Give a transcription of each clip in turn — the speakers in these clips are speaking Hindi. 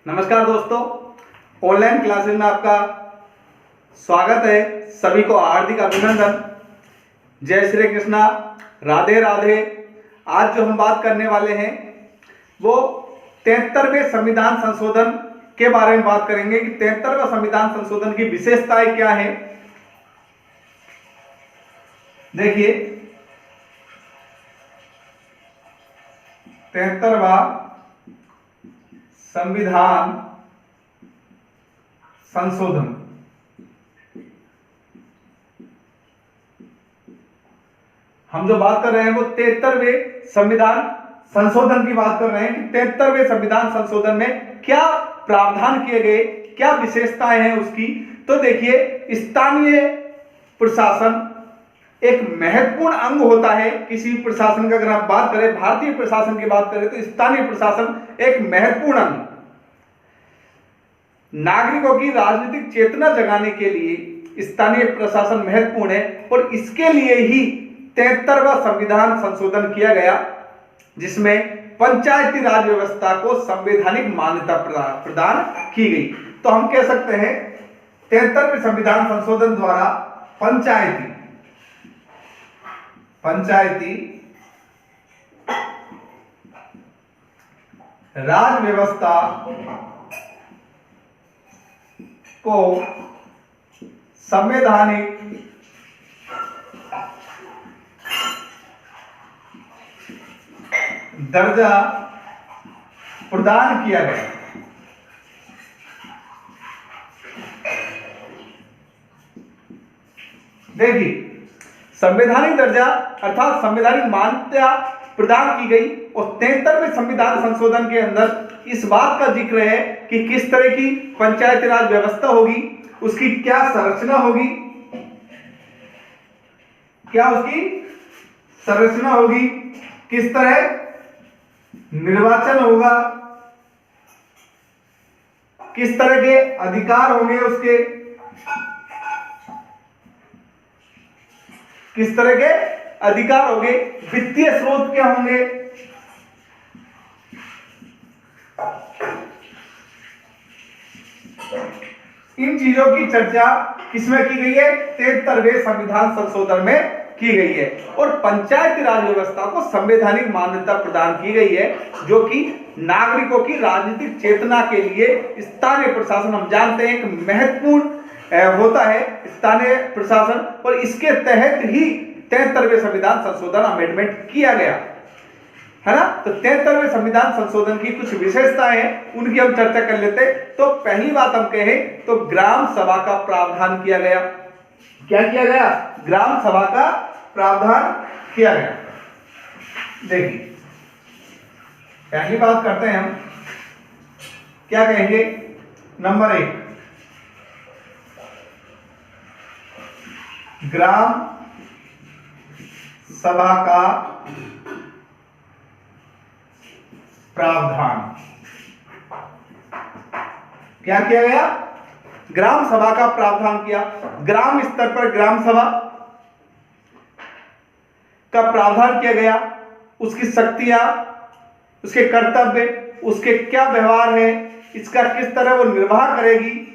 नमस्कार दोस्तों, ऑनलाइन क्लासेस में आपका स्वागत है। सभी को हार्दिक अभिनंदन। जय श्री कृष्णा, राधे राधे। आज जो हम बात करने वाले हैं वो 73वें संविधान संशोधन के बारे में बात करेंगे कि 73वां संविधान संशोधन की विशेषताएं क्या है। देखिए, 73वां संविधान संशोधन हम जो बात कर रहे हैं वो 73वें संविधान संशोधन की बात कर रहे हैं कि 73वें संविधान संशोधन में क्या प्रावधान किए गए, क्या विशेषताएं हैं उसकी। तो देखिए, स्थानीय प्रशासन एक महत्वपूर्ण अंग होता है किसी प्रशासन का। अगर आप बात करें भारतीय प्रशासन की बात करें तो स्थानीय प्रशासन एक महत्वपूर्ण अंग, नागरिकों की राजनीतिक चेतना जगाने के लिए स्थानीय प्रशासन महत्वपूर्ण है। और इसके लिए ही 73वां संविधान संशोधन किया गया, जिसमें पंचायती राज व्यवस्था को संवैधानिक मान्यता प्रदान की गई। तो हम कह सकते हैं 73वें संविधान संशोधन द्वारा पंचायती राज व्यवस्था को संवैधानिक दर्जा प्रदान किया गया। देखिए, संवैधानिक दर्जा अर्थात संवैधानिक मान्यता प्रदान की गई। और 73वें संविधान संशोधन के अंदर इस बात का जिक्र है कि किस तरह की पंचायती राज व्यवस्था होगी, उसकी क्या संरचना होगी, क्या उसकी संरचना होगी, किस तरह निर्वाचन होगा, किस तरह के अधिकार होंगे उसके, किस तरह के अधिकार होंगे, वित्तीय स्रोत क्या होंगे, इन चीजों की चर्चा किसमें की गई है? 73वें संविधान संशोधन में की गई है। और पंचायती राज व्यवस्था को संवैधानिक मान्यता प्रदान की गई है, जो कि नागरिकों की राजनीतिक चेतना के लिए स्थानीय प्रशासन, हम जानते हैं, एक महत्वपूर्ण होता है स्थानीय प्रशासन। और इसके तहत ही 73वें संविधान संशोधन अमेंडमेंट किया गया है ना। तो 73वें संविधान संशोधन की कुछ विशेषताएं हैं, उनकी हम चर्चा कर लेते हैं। तो पहली बात हम कहें तो ग्राम सभा का प्रावधान किया गया। क्या किया गया? ग्राम सभा का प्रावधान किया गया। देखिए, पहली बात करते हैं हम, क्या कहेंगे? नंबर 1, ग्राम सभा का प्रावधान। क्या किया गया? ग्राम सभा का प्रावधान किया। ग्राम स्तर पर ग्राम सभा का प्रावधान किया गया। उसकी शक्तियां, उसके कर्तव्य, उसके क्या व्यवहार है, इसका किस तरह वो निर्वाह करेगी।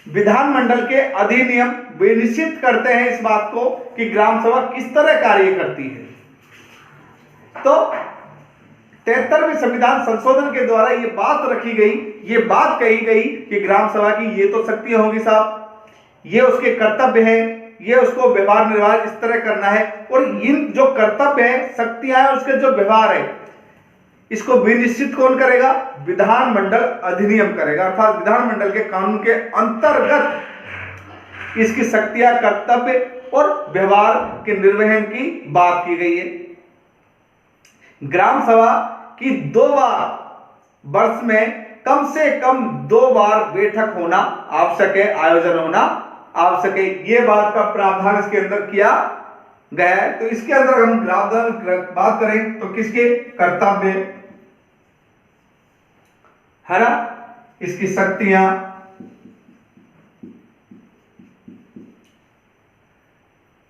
विधानमंडल के अधिनियम विनिश्चित करते हैं इस बात को कि ग्राम सभा किस तरह कार्य करती है। तो 73वें संविधान संशोधन के द्वारा ये बात रखी गई, ये बात कही गई कि ग्राम सभा की ये तो शक्तियां होगी साहब, ये उसके कर्तव्य हैं, ये उसको व्यवहार निर्वाह इस तरह करना है। और इन जो कर्तव्य है, शक्तियां हैं, उसके जो व्यवहार है, इसको विनिश्चित कौन करेगा? विधानमंडल अधिनियम करेगा। अर्थात विधानमंडल के कानून के अंतर्गत इसकी शक्तियां, कर्तव्य और व्यवहार के निर्वहन की बात की गई है। ग्राम सभा की 2 बार वर्ष में कम से कम 2 बार बैठक होना आवश्यक है, आयोजन होना आवश्यक है। ये बात का प्रावधान इसके अंदर किया गया है। तो इसके अंदर हम बात करें तो किसके कर्तव्य है ना, इसकी शक्तियां,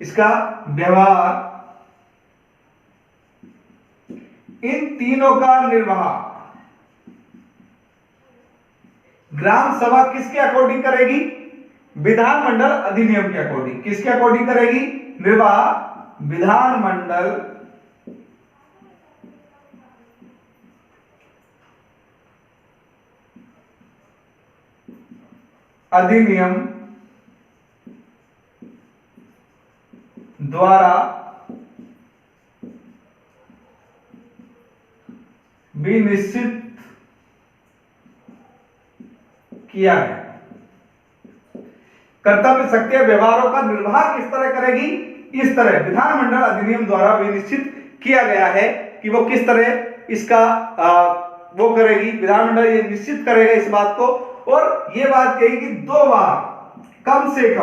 इसका व्यवहार, इन तीनों का निर्वाह ग्राम सभा किसके अकॉर्डिंग करेगी? विधानमंडल अधिनियम के अकॉर्डिंग। किसके अकॉर्डिंग करेगी? निर्वाह विधानमंडल अधिनियम द्वारा भी निश्चित किया गया। कर्तव्य शक्ति व्यवहारों का निर्वाह किस तरह करेगी? इस तरह विधानमंडल अधिनियम द्वारा भी निश्चित किया गया है कि वो किस तरह इसका वो करेगी। विधानमंडल ये निश्चित करेगा इस बात को, और ये बात कही कि 2 बार कम से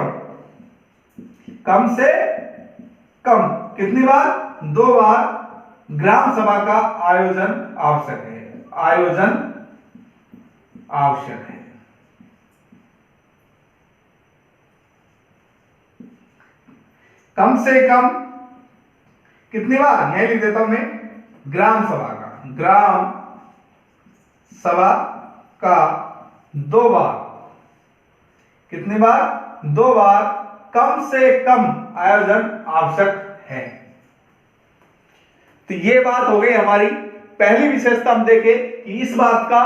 कम कितनी बार? 2 बार ग्राम सभा का आयोजन आवश्यक है। आयोजन आवश्यक है। कम से कम कितनी बार? यही लिख देता हूं मैं, ग्राम सभा का 2 बार। कितनी बार? 2 बार कम से कम आयोजन आवश्यक है। तो ये बात हो गई हमारी पहली विशेषता। हम देखे कि इस बात का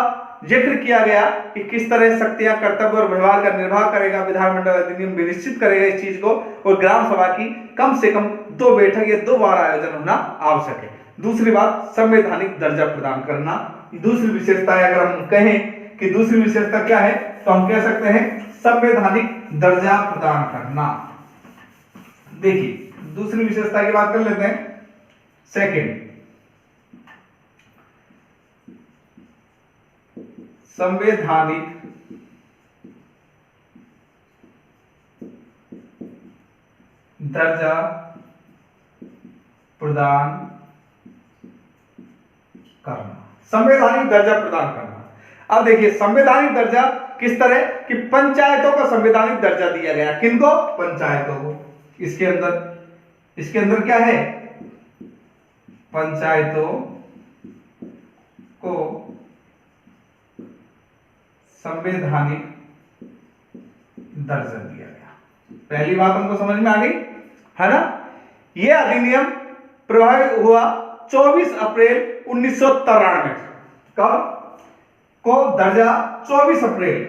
जिक्र किया गया कि किस तरह शक्तियां कर्तव्य और व्यवहार का निर्वाह करेगा। विधानमंडल अधिनियम भी निश्चित करेगा इस चीज को, और ग्राम सभा की कम से कम 2 बैठक या 2 बार आयोजन होना आवश्यक है। दूसरी बात, संवैधानिक दर्जा प्रदान करना। दूसरी विशेषता है, अगर हम कहें कि दूसरी विशेषता क्या है, तो हम कह सकते हैं संवैधानिक दर्जा प्रदान करना। देखिए दूसरी विशेषता की बात कर लेते हैं। सेकंड, संवैधानिक दर्जा प्रदान करना। संवैधानिक दर्जा प्रदान करना। अब देखिए संवैधानिक दर्जा किस तरह कि पंचायतों को संवैधानिक दर्जा दिया गया। किनको? पंचायतों को। इसके अंदर क्या है? पंचायतों को संवैधानिक दर्जा दिया गया। पहली बात हमको समझ में आ गई है ना। यह अधिनियम प्रभावी हुआ 24 अप्रैल 1993। कब को दर्जा? 24 अप्रैल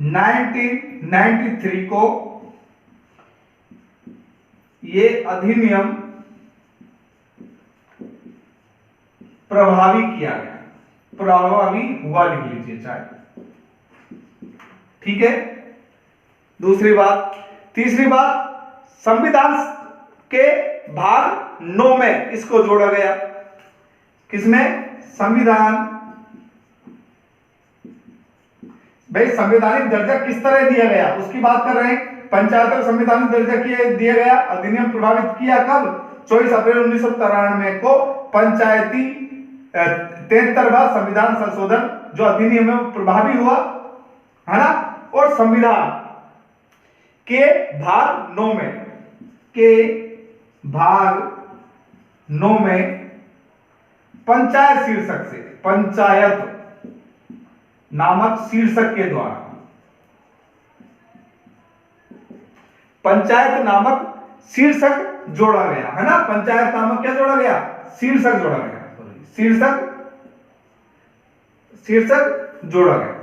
1993 को ये अधिनियम प्रभावी किया गया। प्रभावी हुआ लिख लीजिए चाहे, ठीक है। दूसरी बात। तीसरी बात, संविधान के भाग 9 में इसको जोड़ा गया। किसमें? संविधान। भाई संवैधानिक दर्जा किस तरह दिया गया उसकी बात कर रहे हैं। पंचायतों को संवैधानिक दर्जा दिया गया। अधिनियम प्रभावित किया कब? 24 अप्रैल 1993 को पंचायती 73वां संविधान संशोधन जो अधिनियम में प्रभावी हुआ है ना। और संविधान के भाग 9 में पंचायत शीर्षक से, पंचायत नामक शीर्षक के द्वारा, पंचायत नामक शीर्षक जोड़ा गया है ना। पंचायत नामक क्या जोड़ा गया? शीर्षक जोड़ा गया। शीर्षक जोड़ा गया,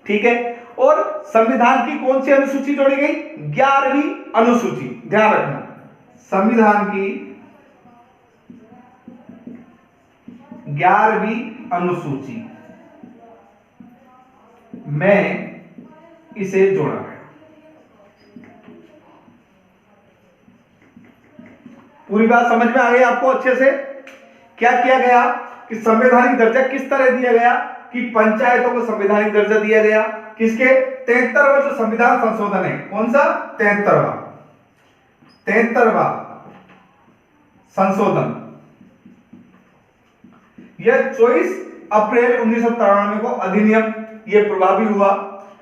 ठीक है। और संविधान की कौन सी अनुसूची जोड़ी गई? 11वीं अनुसूची। ध्यान रखना, संविधान की 11वीं अनुसूची में इसे जोड़ा गया। पूरी बात समझ में आ गई आपको अच्छे से? क्या किया गया कि संवैधानिक दर्जा किस तरह दिया गया कि पंचायतों को संवैधानिक दर्जा दिया गया। किसके? 73वां जो संविधान संशोधन है। कौन सा? 73वां संशोधन। यह 24 अप्रैल 1993 को अधिनियम यह प्रभावी हुआ,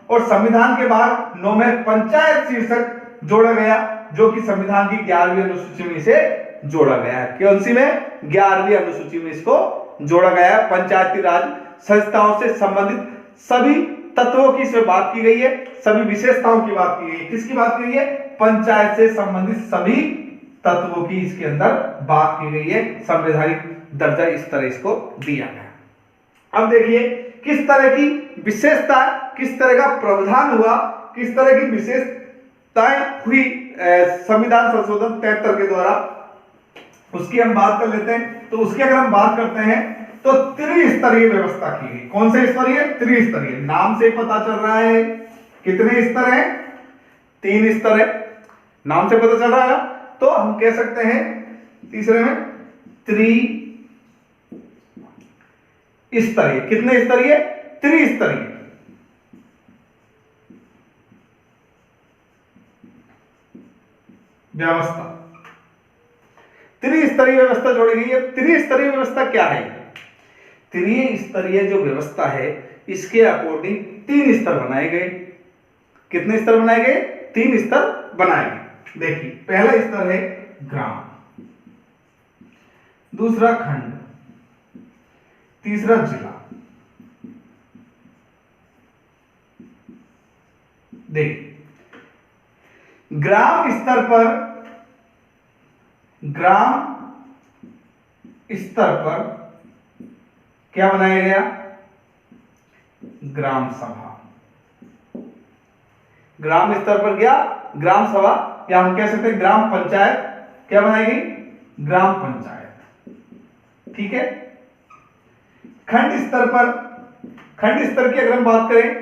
और संविधान के भाग 9 में पंचायत शीर्षक जोड़ा गया जो कि संविधान की 11वीं अनुसूची में इसे जोड़ा गया है। कौन सी में? 11वीं अनुसूची में इसको जोड़ा गया है। पंचायती राज संस्थाओं से संबंधित सभी तत्वों की इसमें बात की गई है, सभी विशेषताओं की बात की गई है। किसकी बात की गई है? पंचायत से संबंधित सभी तत्वों की इसके अंदर बात की गई है। संवैधानिक दर्जा इस तरह इसको दिया गया। अब देखिए किस तरह की विशेषता, किस तरह का प्रावधान हुआ, किस तरह की विशेषताएं हुई संविधान संशोधन 73 के द्वारा, उसकी हम बात कर लेते हैं। तो उसकी अगर हम बात करते हैं तो त्रिस्तरीय व्यवस्था की गई। कौन से स्तरीय? त्रिस्तरीय। नाम से पता चल रहा है कितने स्तर हैं? 3 स्तर है, नाम से पता चल रहा है। तो हम कह सकते हैं तीसरे में त्रिस्तरीय। कितने स्तरीय? त्रिस्तरीय। व्यवस्था, त्रिस्तरीय व्यवस्था जोड़ी गई है। त्रिस्तरीय व्यवस्था क्या है? त्रिस्तरीय जो व्यवस्था है इसके अकॉर्डिंग 3 स्तर बनाए गए। कितने स्तर बनाए गए? 3 स्तर बनाए गए। देखिए पहला स्तर है ग्राम, दूसरा खंड, तीसरा जिला। देखिए ग्राम स्तर पर क्या बनाया गया? ग्राम सभा। ग्राम स्तर पर क्या? ग्राम सभा, या हम कह सकते हैं ग्राम पंचायत। क्या बनाई गई? ग्राम पंचायत। ठीक है। खंड स्तर की अगर हम बात करें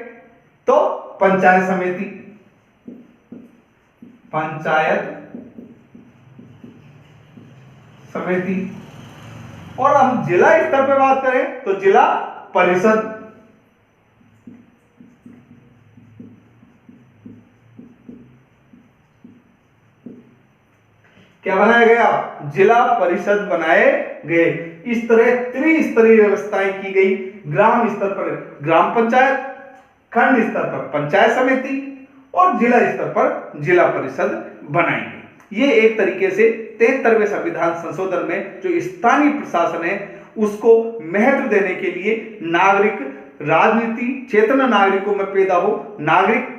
तो पंचायत समिति, और हम जिला स्तर पे बात करें तो जिला परिषद। क्या बनाया गया? जिला परिषद बनाए गए। इस तरह त्रिस्तरीय व्यवस्थाएं की गई। ग्राम स्तर पर ग्राम पंचायत, खंड स्तर पर पंचायत समिति और जिला स्तर पर जिला परिषद बनाई गई। ये एक तरीके से 73वें संविधान संशोधन में जो स्थानीय प्रशासन है उसको महत्व देने के लिए, नागरिक राजनीति चेतना नागरिकों में पैदा हो, नागरिक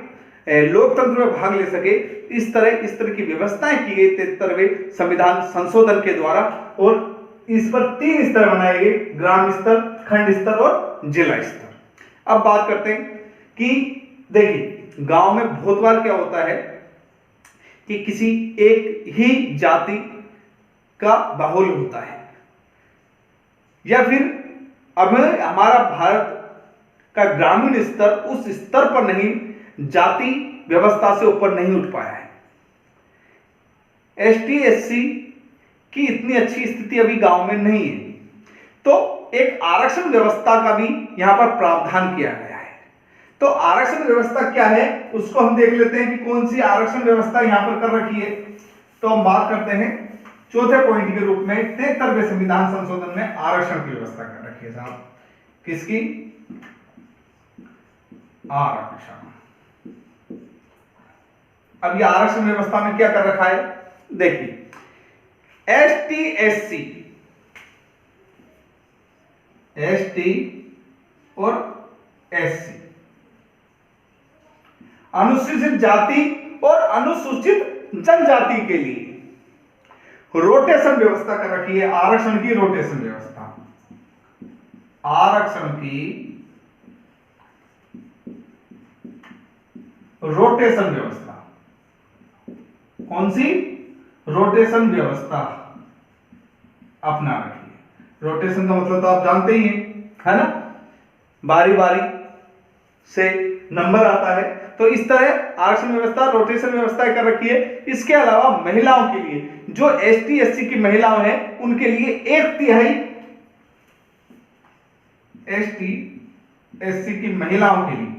लोकतंत्र में भाग ले सके, इस तरह की व्यवस्थाएं की गई 73वें संविधान संशोधन के द्वारा। और इस पर 3 स्तर बनाए गए, ग्राम स्तर, खंड स्तर और जिला स्तर। अब बात करते हैं कि देखिए गांव में बहुत बार क्या होता है कि किसी एक ही जाति का बाहुल्य होता है, या फिर अब हमारा भारत का ग्रामीण स्तर उस स्तर पर नहीं, जाति व्यवस्था से ऊपर नहीं उठ पाया है। एसटी एससी की इतनी अच्छी स्थिति अभी गांव में नहीं है, तो एक आरक्षण व्यवस्था का भी यहां पर प्रावधान किया गया है। तो आरक्षण व्यवस्था क्या है उसको हम देख लेते हैं कि कौन सी आरक्षण व्यवस्था यहां पर कर रखी है। तो हम बात करते हैं चौथे पॉइंट के रूप में 73वें संविधान संशोधन में आरक्षण की व्यवस्था कर रखी है साहब। किसकी? आरक्षण। अब ये आरक्षण व्यवस्था में क्या कर रखा है? देखिए एसटी और एससी, अनुसूचित जाति और अनुसूचित जनजाति के लिए रोटेशन व्यवस्था कर रखी है। आरक्षण की रोटेशन व्यवस्था, आरक्षण की रोटेशन व्यवस्था। कौन सी? रोटेशन व्यवस्था अपना रखिए। रोटेशन का मतलब तो आप जानते ही हैं, है ना? बारी बारी से नंबर आता है, तो इस तरह आरक्षण व्यवस्था, रोटेशन व्यवस्था कर रखी है। इसके अलावा महिलाओं के लिए, जो एसटी एससी की महिलाएं हैं उनके लिए 1/3 एसटी एससी की महिलाओं के लिए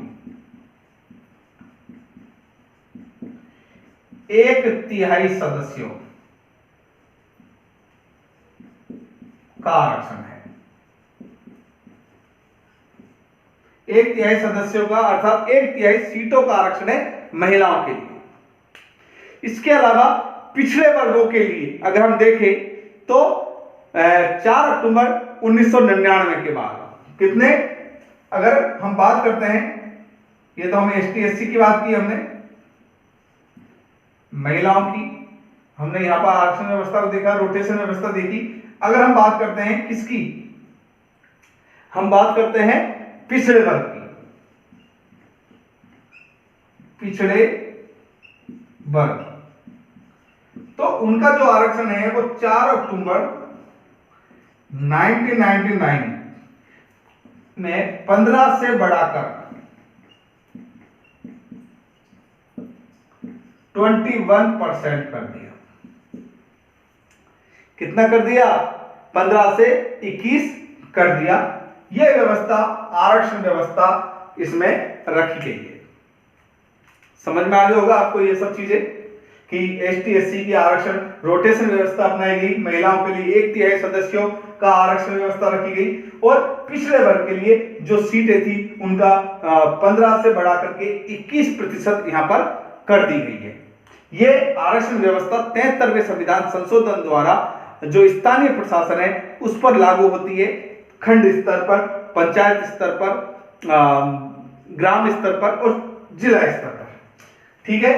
1/3 सदस्यों का आरक्षण है। 1/3 सदस्यों का अर्थात 1/3 सीटों का आरक्षण है महिलाओं के लिए। इसके अलावा पिछड़े वर्गों के लिए अगर हम देखें तो 4 अक्टूबर 1999 के बाद कितने, अगर हम बात करते हैं, ये तो हमें एसटी एससी की बात की, हमने महिलाओं की, हमने यहां पर आरक्षण व्यवस्था को देखा, रोटेशन व्यवस्था देखी। अगर हम बात करते हैं किसकी, हम बात करते हैं पिछड़े वर्ग की, पिछड़े वर्ग, तो उनका जो आरक्षण है वो 4 अक्टूबर 1999 में 15 से बढ़ाकर 21% कर दिया। कितना कर दिया? 15 से 21 कर दिया। यह व्यवस्था, आरक्षण व्यवस्था इसमें रखी गई है। समझ में आ गया होगा आपको ये सब चीजें कि एसटी एससी की आरक्षण रोटेशन व्यवस्था अपनाई गई, महिलाओं के लिए 1/3 सदस्यों का आरक्षण व्यवस्था रखी गई, और पिछड़े वर्ग के लिए जो सीटें थी उनका 15 से बढ़ा करके 21% यहां पर कर दी गई है। ये आरक्षण व्यवस्था 73वें संविधान संशोधन द्वारा जो स्थानीय प्रशासन है उस पर लागू होती है, खंड स्तर पर, पंचायत स्तर पर, ग्राम स्तर पर और जिला स्तर पर। ठीक है,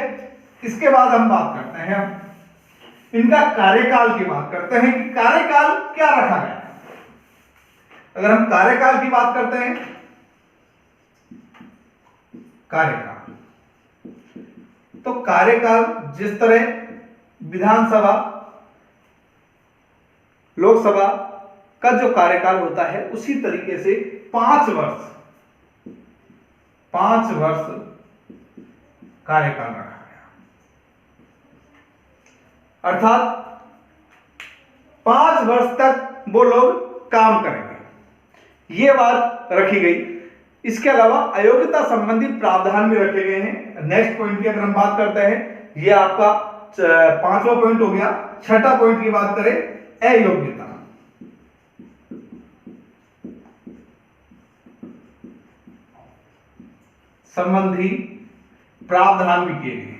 इसके बाद हम बात करते हैं, इनका कार्यकाल की बात करते हैं कि कार्यकाल क्या रखा गया है। अगर हम कार्यकाल की बात करते हैं, कार्यकाल, तो कार्यकाल जिस तरह विधानसभा, लोकसभा का जो कार्यकाल होता है उसी तरीके से 5 वर्ष कार्यकाल रखा गया, अर्थात 5 वर्ष तक वो लोग काम करेंगे, ये बात रखी गई। इसके अलावा अयोग्यता संबंधी प्रावधान भी रखे गए हैं। नेक्स्ट पॉइंट की अगर हम बात करते हैं, ये आपका 5वां पॉइंट हो गया। 6ठा पॉइंट की बात करें, अयोग्यता संबंधी प्रावधान भी किए गए।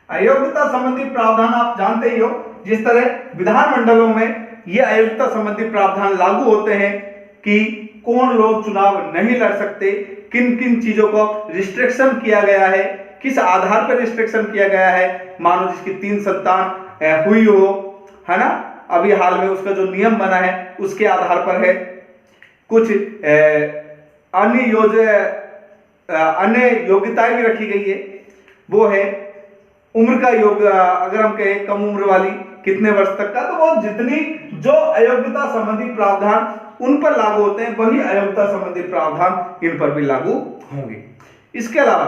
अयोग्यता संबंधी प्रावधान आप जानते ही हो, जिस तरह विधानमंडलों में ये अयोग्यता संबंधी प्रावधान लागू होते हैं कि कौन लोग चुनाव नहीं लड़ सकते, किन किन चीजों को रिस्ट्रिक्शन किया गया है, किस आधार पर रिस्ट्रिक्शन किया गया है। मानो जिसकी 3 संतान हुई हो, है ना, अभी हाल में उसका जो नियम बना है उसके आधार पर है। कुछ अन्य योग्यताएं भी रखी गई है, वो है उम्र का योग, अगर हम कहें कम उम्र वाली कितने वर्ष तक का, तो वो जितनी जो अयोग्यता संबंधी प्रावधान उन पर लागू होते हैं वही अयोग्यता संबंधी प्रावधान इन पर भी लागू होंगे। इसके अलावा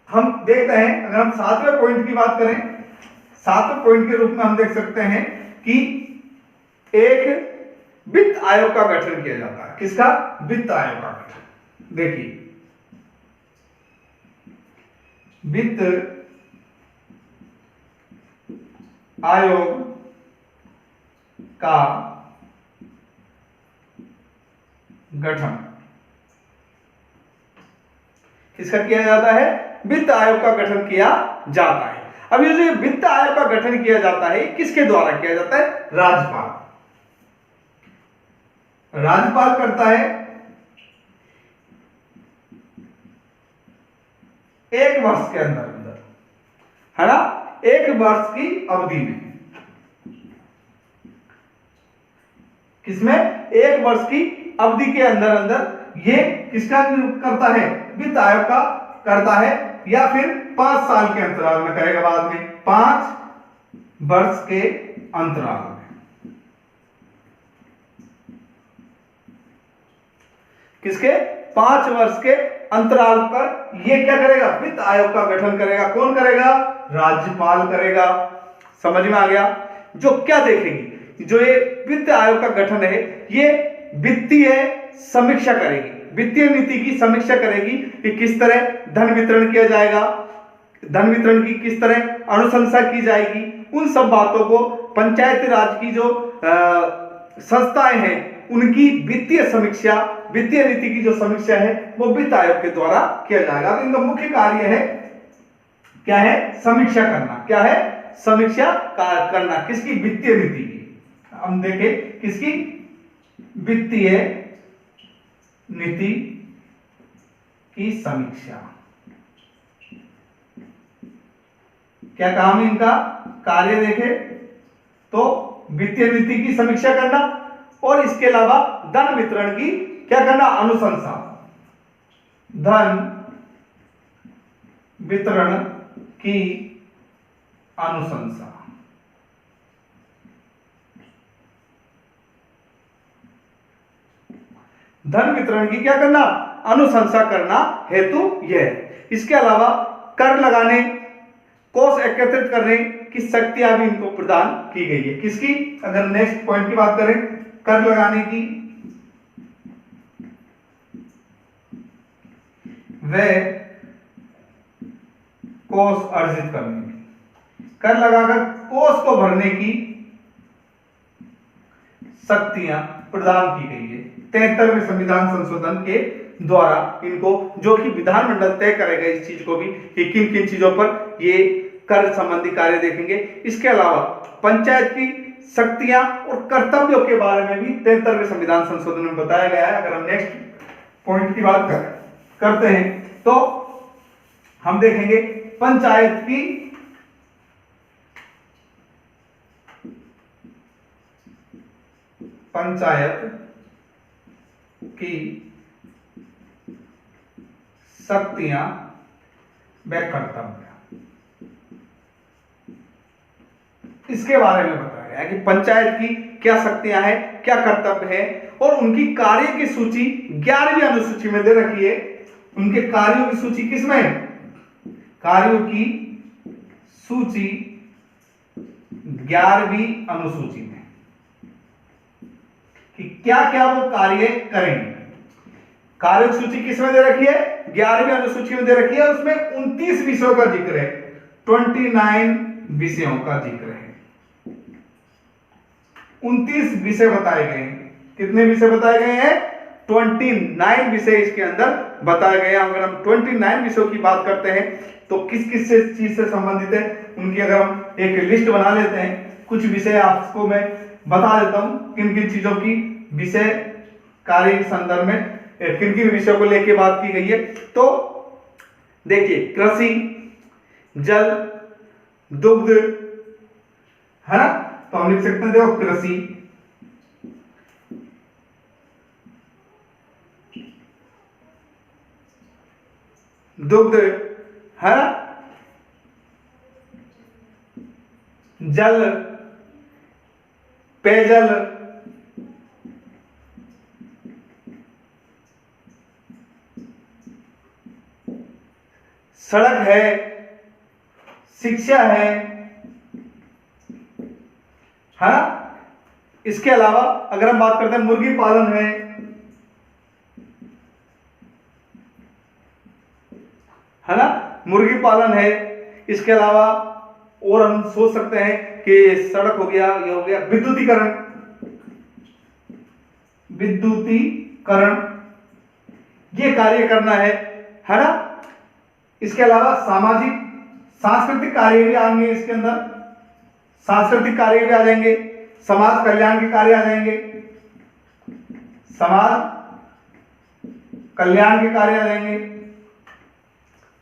हम देखते हैं, अगर हम 7वें पॉइंट की बात करें, 7वें पॉइंट के रूप में हम देख सकते हैं कि एक वित्त आयोग का गठन किया जाता है। किसका? वित्त आयोग का गठन। देखिए, वित्त आयोग का गठन किसका किया जाता है? वित्त आयोग का गठन किया जाता है। अब ये जो वित्त आयोग का गठन किया जाता है किसके द्वारा किया जाता है? राज्यपाल। राज्यपाल करता है 1 वर्ष के अंदर अंदर, है ना, 1 वर्ष की अवधि में। किसमें? 1 वर्ष की अवधि के अंदर अंदर ये किसका करता है? वित्त आयोग का करता है, या फिर 5 साल के अंतराल में करेगा, बाद में 5 वर्ष के अंतराल में। किसके? 5 वर्ष के अंतराल पर ये क्या करेगा? वित्त आयोग का गठन करेगा। कौन करेगा? राज्यपाल करेगा। समझ में आ गया? जो क्या देखेगी, जो ये वित्त आयोग का गठन है, ये वित्तीय समीक्षा करेगी, वित्तीय नीति की समीक्षा करेगी कि किस तरह धन वितरण किया जाएगा, धन वितरण की किस तरह अनुशंसा की जाएगी। उन सब बातों को पंचायती राज की जो संस्थाएं हैं उनकी वित्तीय समीक्षा, वित्तीय नीति की जो समीक्षा है वो वित्त आयोग के द्वारा किया जाएगा। तो इनका मुख्य कार्य है क्या है? समीक्षा करना। क्या है? समीक्षा करना, किसकी? वित्तीय नीति की। हम देखें किसकी? वित्तीय नीति की समीक्षा। क्या काम है इनका? कार्य देखें तो वित्तीय नीति की समीक्षा करना और इसके अलावा धन वितरण की क्या करना? अनुशंसा। धन वितरण की अनुशंसा। धन वितरण की क्या करना? अनुशंसा करना हेतु यह। इसके अलावा कर लगाने, कोष एकत्रित करने की शक्तियां भी इनको प्रदान की गई है। किसकी? अगर नेक्स्ट पॉइंट की बात करें, कर लगाने की व कोष अर्जित करने की, कर लगाकर कोष को भरने की शक्तियां प्रदान की गई है 73वें संविधान संशोधन के द्वारा इनको, जो कि विधानमंडल तय करेगा इस चीज को भी कि किन किन चीजों पर ये कर संबंधी कार्य देखेंगे। इसके अलावा पंचायत की शक्तियां और कर्तव्यों के बारे में भी 73वें संविधान संशोधन में बताया गया है। अगर हम नेक्स्ट पॉइंट की बात करते हैं तो हम देखेंगे पंचायत की शक्तियां व कर्तव्य, इसके बारे में बताया गया कि पंचायत की क्या शक्तियां हैं, क्या कर्तव्य है और उनकी कार्य की सूची 11वीं अनुसूची में दे रखी है। उनके कार्यों की सूची किसमें? कार्यों की सूची 11वीं अनुसूची में कि क्या क्या वो कार्य करेंगे। कार्य की सूची किसमें दे रखी है? 11वीं अनुसूची में दे रखी है। उसमें 29 विषयों का जिक्र है, 29 विषयों का जिक्र है। 29 विषय बताए गए हैं। कितने विषय बताए गए हैं? 29 विषय इसके अंदर बताए गए हैं। अगर हम 29 विषयों की बात करते हैं तो किस किस चीज से संबंधित है उनकी अगर हम एक लिस्ट बना लेते हैं, कुछ विषय आपको मैं बता देता हूं किन किन चीजों की विषय कार्य के संदर्भ में किन किन विषयों को लेकर बात की गई है। तो देखिए, कृषि, जल, दुग्ध, है ना, तो हम लिख सकते हैं, देखो कृषि, दुग्ध, है ना, जल, पेयजल, सड़क है, शिक्षा है ना। इसके अलावा अगर हम बात करते हैं मुर्गी पालन है ना, मुर्गी पालन है। इसके अलावा और हम सोच सकते हैं कि सड़क हो गया, ये हो गया, विद्युतीकरण ये कार्य करना है ना। इसके अलावा सामाजिक सांस्कृतिक कार्य भी आएंगे, इसके अंदर सांस्कृतिक कार्य भी आ जाएंगे, समाज कल्याण के कार्य आ जाएंगे, समाज कल्याण के कार्य आ जाएंगे,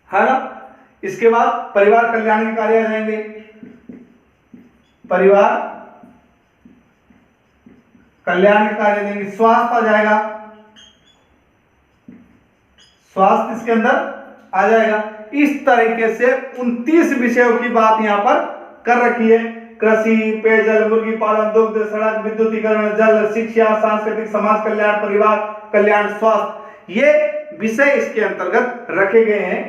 है ना। इसके बाद परिवार कल्याण के कार्य आ जाएंगे, परिवार कल्याण के कार्य देंगे, स्वास्थ्य आ जाएगा, स्वास्थ्य इसके अंदर आ जाएगा। इस तरीके से 29 विषयों की बात यहां पर कर रखी है। कृषि, पेयजल, मुर्गी पालन, दुग्ध, सड़क, विद्युतीकरण, जल, शिक्षा, सांस्कृतिक, समाज कल्याण, परिवार कल्याण, स्वास्थ्य, ये विषय इसके अंतर्गत रखे गए हैं।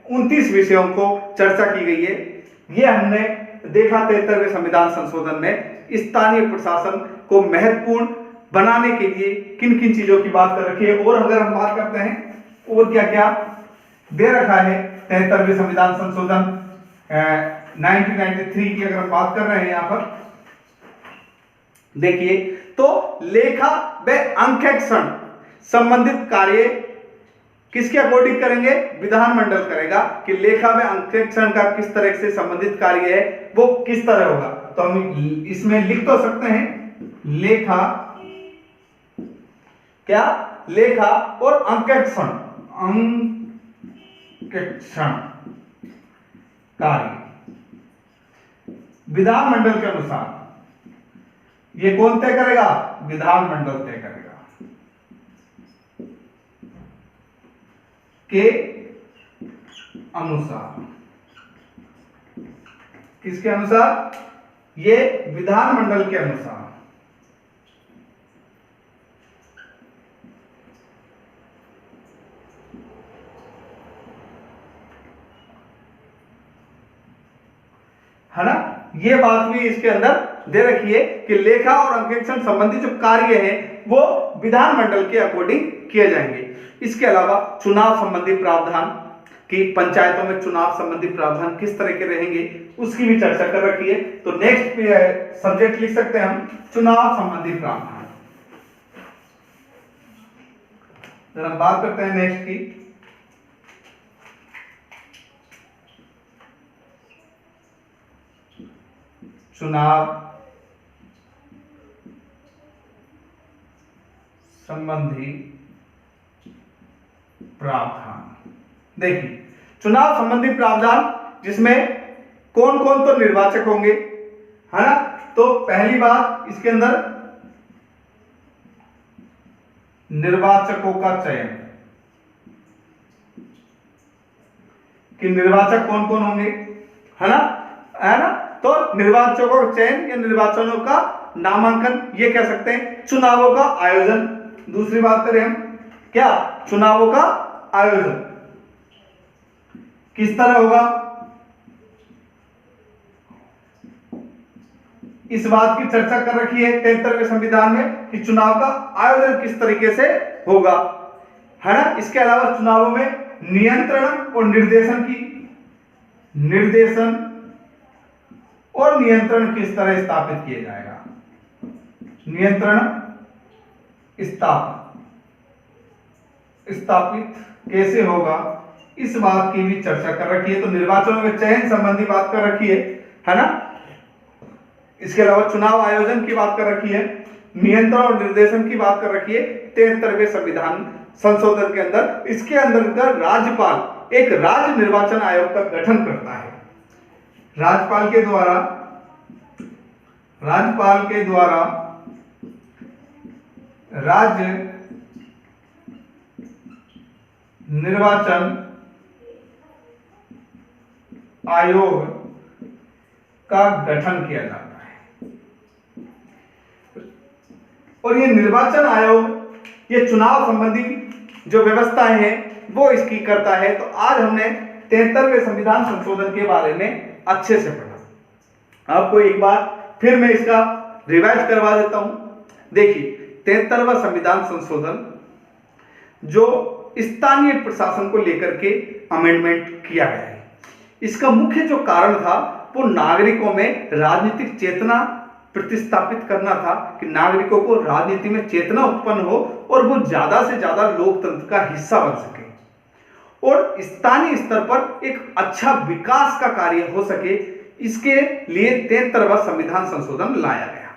29 विषयों को चर्चा की गई है। ये हमने देखा 73वें संविधान संशोधन में स्थानीय प्रशासन को महत्वपूर्ण बनाने के लिए किन किन चीजों की बात कर रखी है। और अगर हम बात करते हैं और क्या क्या दे रखा है 73वें संविधान संशोधन 1993 की अगर हम बात कर रहे हैं यहां पर देखिए, तो लेखा व अंकेक्षण संबंधित कार्य किसके अकॉर्डिंग करेंगे? विधानमंडल करेगा कि लेखा में अंकेक्षण का किस तरह से संबंधित कार्य है वो किस तरह होगा। तो हम इसमें लिख तो सकते हैं लेखा, क्या? लेखा और अंकेक्षण, अंकेक्षण कार्य विधानमंडल के अनुसार ये कौन तय करेगा? विधानमंडल तय करेगा के अनुसार। किसके अनुसार? ये विधानमंडल के अनुसार। है ना? ये बात भी इसके अंदर दे रखी है कि लेखा और अंकेक्षण संबंधी जो कार्य है वो विधानमंडल के अकॉर्डिंग किए जाएंगे। इसके अलावा चुनाव संबंधी प्रावधान कि पंचायतों में चुनाव संबंधी प्रावधान किस तरह के रहेंगे उसकी भी चर्चा कर रखी है। तो नेक्स्ट सब्जेक्ट लिख सकते हैं हम चुनाव संबंधी प्रावधान। जरा हम बात करते हैं नेक्स्ट की, चुनाव संबंधी प्रावधान। देखिए चुनाव संबंधी प्रावधान जिसमें कौन कौन तो निर्वाचक होंगे, है ना? तो पहली बात इसके अंदर निर्वाचकों का चयन, कि निर्वाचक कौन कौन होंगे, है ना? है ना? तो निर्वाचकों का चयन या निर्वाचनों का नामांकन ये कह सकते हैं। चुनावों का आयोजन, दूसरी बात करें हम क्या? चुनावों का आयोजन किस तरह होगा, इस बात की चर्चा कर रखी है 73वें संविधान में कि चुनाव का आयोजन किस तरीके से होगा, है ना? इसके अलावा चुनावों में नियंत्रण और नियंत्रण किस तरह स्थापित किया जाएगा, नियंत्रण स्थापित कैसे होगा, इस बात की भी चर्चा कर रखी है। तो निर्वाचनों के चयन संबंधी बात कर रखी है ना? इसके अलावा चुनाव आयोजन की बात कर रखी है, नियंत्रण और निर्देशन की बात कर रखी है 73वें संविधान संशोधन के अंदर। इसके अंदर राज्यपाल एक राज्य निर्वाचन आयोग का गठन करता है। राज्यपाल के द्वारा राज्य निर्वाचन आयोग का गठन किया जाता है। और ये निर्वाचन आयोग ये चुनाव संबंधी जो व्यवस्थाएं हैं वो इसकी करता है। तो आज हमने 73वें संविधान संशोधन के बारे में अच्छे से पढ़ा। आपको एक बार फिर मैं इसका रिवाइज करवा देता हूं। देखिए 73वां संविधान संशोधन जो स्थानीय प्रशासन को लेकर के अमेंडमेंट किया गया है, इसका मुख्य जो कारण था वो नागरिकों में राजनीतिक चेतना प्रतिस्थापित करना था, कि नागरिकों को राजनीति में चेतना उत्पन्न हो और वो ज्यादा से ज्यादा लोकतंत्र का हिस्सा बन सके और स्थानीय स्तर पर एक अच्छा विकास का कार्य हो सके। इसके लिए 73वां संविधान संशोधन लाया गया।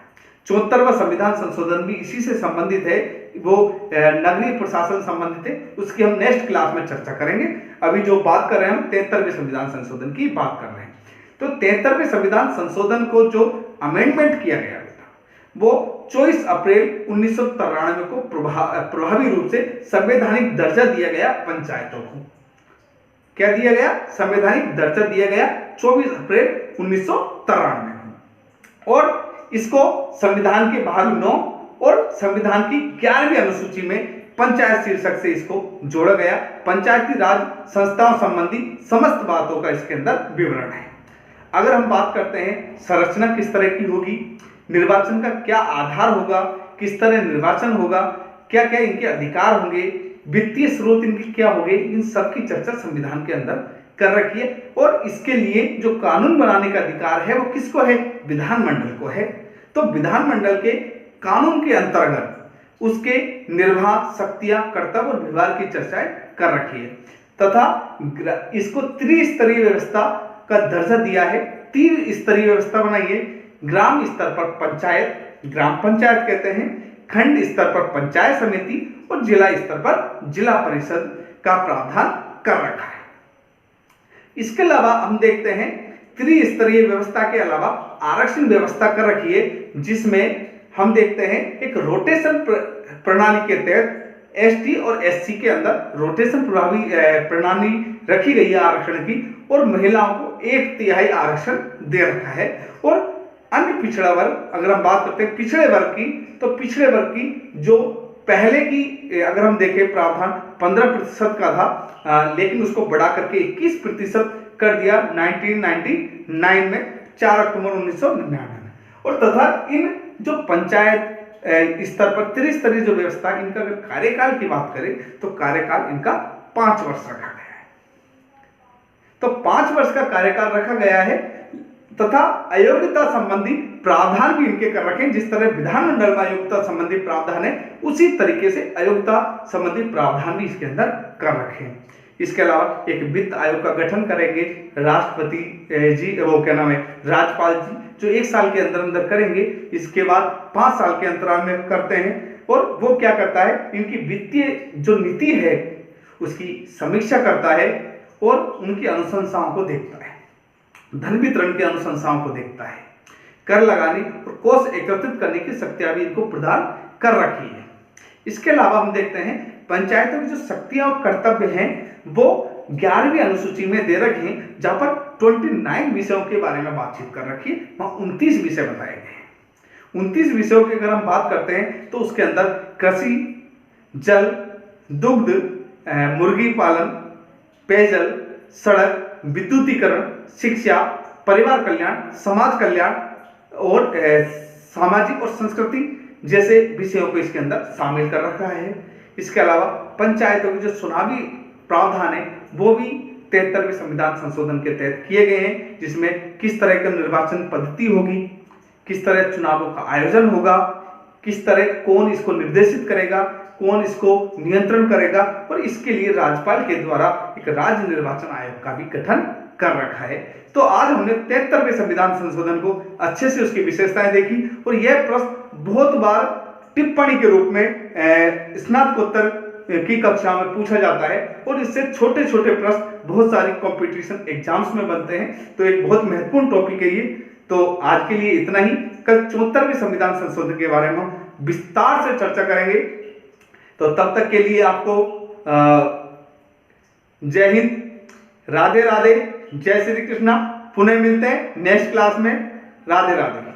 74वां संविधान संशोधन भी इसी से संबंधित है, वो नगरीय प्रशासन संबंधित है, उसकी हम नेक्स्ट क्लास में चर्चा करेंगे। अभी जो बात कर रहे हैं हम 73वें संविधान संशोधन की बात कर रहे हैं। तो 73वें संविधान संशोधन को जो अमेंडमेंट किया गया था वो 24 अप्रैल 1993 को प्रभावी रूप से संवैधानिक दर्जा दिया गया पंचायतों को। क्या दिया गया? संवैधानिक दर्जा दिया गया 24 अप्रैल 1993 को। और इसको संविधान के भाग 9 और संविधान की 11वीं अनुसूची में पंचायत शीर्षक से इसको जोड़ा गया। पंचायती राज संस्थाओं संबंधी समस्त बातों का इसके अंदर विवरण है। अगर हम बात करते हैं संरचना किस तरह की होगी, निर्वाचन का क्या आधार होगा, किस तरह निर्वाचन होगा, क्या क्या इनके अधिकार होंगे, वित्तीय स्रोत इनके क्या होंगे, इन सब की चर्चा संविधान के अंदर कर रखी है। और इसके लिए जो कानून बनाने का अधिकार है वो किसको है? विधानमंडल को है। तो विधानमंडल के कानून के अंतर्गत उसके निर्वाह, शक्तियां, कर्तव्य और व्यवहार की चर्चाएं कर रखी है तथा इसको त्रिस्तरीय व्यवस्था का दर्जा दिया है। 3 स्तरीय व्यवस्था बनाई है। ग्राम स्तर पर पंचायत, ग्राम पंचायत कहते हैं, खंड स्तर पर पंचायत समिति और जिला स्तर पर जिला परिषद का प्रावधान कर रखा है। इसके अलावा हम देखते हैं त्रिस्तरीय व्यवस्था के अलावा आरक्षण व्यवस्था कर रखी है, जिसमें हम देखते हैं एक रोटेशन प्रणाली के तहत एसटी और एससी के अंदर रोटेशन प्रभावी प्रणाली रखी गई है आरक्षण की, और महिलाओं को 1/3 आरक्षण दे रखा है। और अन्य पिछड़ा वर्ग, अगर हम बात करते हैं पिछड़े वर्ग की, तो पिछड़े वर्ग की जो पहले की अगर हम देखें प्रावधान 15% का था, लेकिन उसको बढ़ा करके 21% कर दिया 1999 में, 4 अक्टूबर 1999 में। और तथा इन जो पंचायत स्तर पर त्रिस्तरीय जो व्यवस्था, इनका अगर कार्यकाल की बात करें तो कार्यकाल इनका 5 वर्ष रखा गया है। तो 5 वर्ष का कार्यकाल रखा गया है तथा अयोग्यता संबंधी प्रावधान भी इनके कर रखे हैं। जिस तरह विधानमंडल में अयोग्यता संबंधी प्रावधान है, उसी तरीके से अयोग्यता संबंधी प्रावधान भी इसके अंदर कर रखे हैं। इसके अलावा एक वित्त आयोग का गठन करेंगे राष्ट्रपति जी, वो क्या नाम है, राज्यपाल जी, जो 1 साल के अंदर अंदर करेंगे। इसके बाद 5 साल के अंतराल में करते हैं, और वो क्या करता है, इनकी वित्तीय जो नीति है उसकी समीक्षा करता है और उनकी अनुशंसाओं को देखता है, धन वितरण की अनुशंसाओं को देखता है, कर लगाने और कोष एकत्रित करने की शक्तियां भी इनको प्रदान कर रखी है। इसके अलावा हम देखते हैं पंचायतों की जो शक्तियां और कर्तव्य हैं वो 11वीं अनुसूची में दे रखे हैं, जहां पर 29 विषयों के बारे में बातचीत कर रखी है, वहां 29 विषय बताए गए हैं। 29 विषयों की अगर हम बात करते हैं तो उसके अंदर कृषि, जल, दुग्ध, मुर्गी पालन, पेयजल, सड़क, विद्युतीकरण, शिक्षा, परिवार कल्याण, समाज कल्याण और सामाजिक और संस्कृति जैसे विषयों को इसके अंदर शामिल कर रखा है। इसके अलावा पंचायतों के जो चुनावी प्रावधान है वो भी 73वें संविधान संशोधन के तहत किए गए हैं, जिसमें किस तरह का निर्वाचन पद्धति होगी, किस तरह चुनावों का आयोजन होगा, किस तरह कौन इसको निर्देशित करेगा, कौन इसको नियंत्रण करेगा, और इसके लिए राज्यपाल के द्वारा एक राज्य निर्वाचन आयोग का भी गठन कर रखा है। तो आज हमने 73वें संविधान संशोधन को अच्छे से उसकी विशेषताएं देखी, और यह प्रश्न बहुत बार टिप्पणी के रूप में स्नातकोत्तर की कक्षा में पूछा जाता है, और इससे छोटे छोटे प्रश्न बहुत सारी कंपटीशन एग्जाम्स में बनते हैं। तो एक बहुत महत्वपूर्ण टॉपिक है ये। तो आज के लिए इतना ही। कल 74वें संविधान संशोधन के बारे में हम विस्तार से चर्चा करेंगे। तो तब तक के लिए आपको जय हिंद, राधे राधे, जय श्री कृष्णा। पुनः मिलते हैं नेक्स्ट क्लास में। राधे राधे।